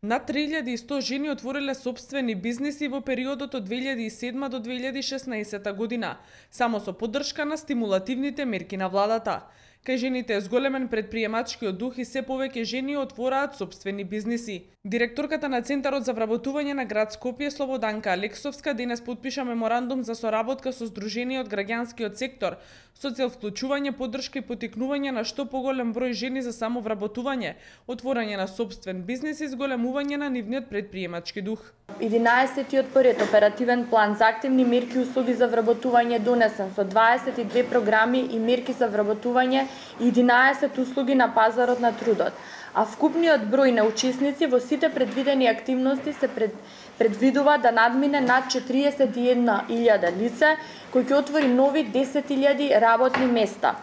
Над 3100 жени отвориле сопствени бизниси во периодот од 2007 до 2016 година, само со поддршка на стимулативните мерки на владата. Кај жените е зголемен предприемачкиот дух и се повеќе жени отвораат сопствени бизниси. Директорката на Центарот за вработување на град Скопје Слободанка Алексовска денес потпиша меморандум за соработка со Сдружениот граѓанскиот сектор со цел вклучување, поддршка и поттикнување на што поголем број жени за самовработување, отворање на сопствен бизнис и зголемување на нивниот предприемачки дух. 11-тиот првиот оперативен план за активни мерки и услуги за вработување донесен со 22 програми и мерки за вработување и 11 услуги на пазарот на трудот, а вкупниот број на учесници во сите предвидени активности се предвидува да надмине над 41.000 лице, кои ќе отвори нови 10.000 работни места.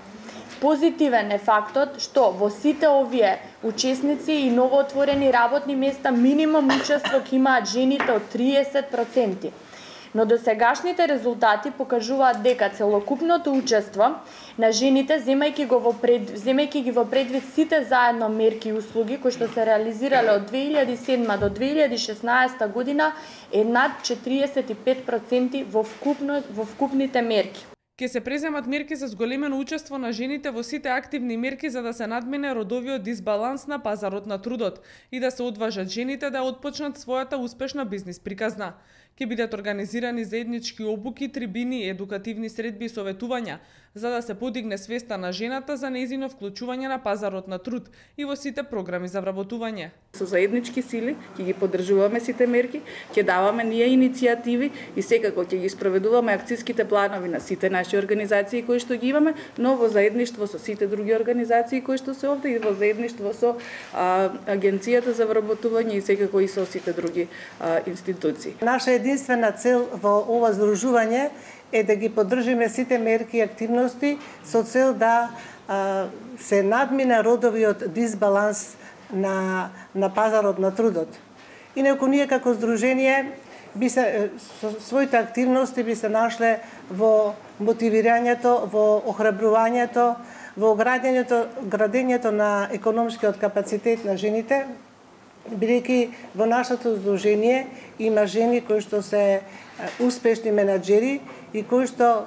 Позитивен е фактот што во сите овие учесници и новоотворени работни места минимум учество ќе имаат жените од 30%. Но досегашните резултати покажуваат дека целокупното учество на жените, земајќи ги во предвид сите заедно мерки и услуги кои што се реализирале од 2007 до 2016 година, е над 45% во вкупните мерки. Ке се преземат мерки за зголемено учество на жените во сите активни мерки за да се надмине родовиот дисбаланс на пазарот на трудот и да се одважат жените да отпочнат својата успешна бизнис приказна. Ке бидат организирани заеднички обуки, трибини, едукативни средби и советувања за да се подигне свеста на жената за нејзино вклучување на пазарот на труд и во сите програми за вработување. Со заеднички сили ќе ги поддржуваме сите мерки, ќе даваме ние иницијативи и секако ќе ги спроведуваме акциските планови на сите наши организации кои што ги имаме, но во заедништво со сите други организации кои што се овде и во заедништво со Агенцијата за вработување и секако и со сите други институции. Наша единствена цел во ова здружување е да ги поддржиме сите мерки и активности со цел да се надмине родовиот дисбаланс на пазарот на трудот. Инаку ние како здружение со своите активности би се нашле во мотивирањето, во охрабрувањето, во градењето на економскиот капацитет на жените, бидејќи во нашето здружение има жени кои што се успешни менаџери и кои што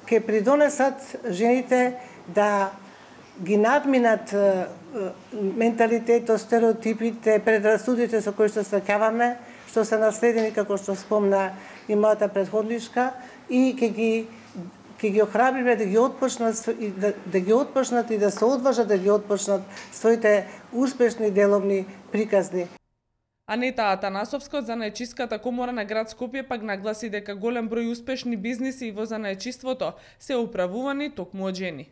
ќе придонесат жените да ги надминат менталитетот, стереотипите, предрасудите со кои што се среќаваме, што се наследени како што спомна и мојата претходничка, и ќе ги охрабриме да ги отпочнат и да се одважат да ги отпочнат своите успешни деловни приказни. Анета Атанасовска од Занаечиската комора на град Скопје пак нагласи дека голем број успешни бизниси во занаечиството се управувани токму од жени.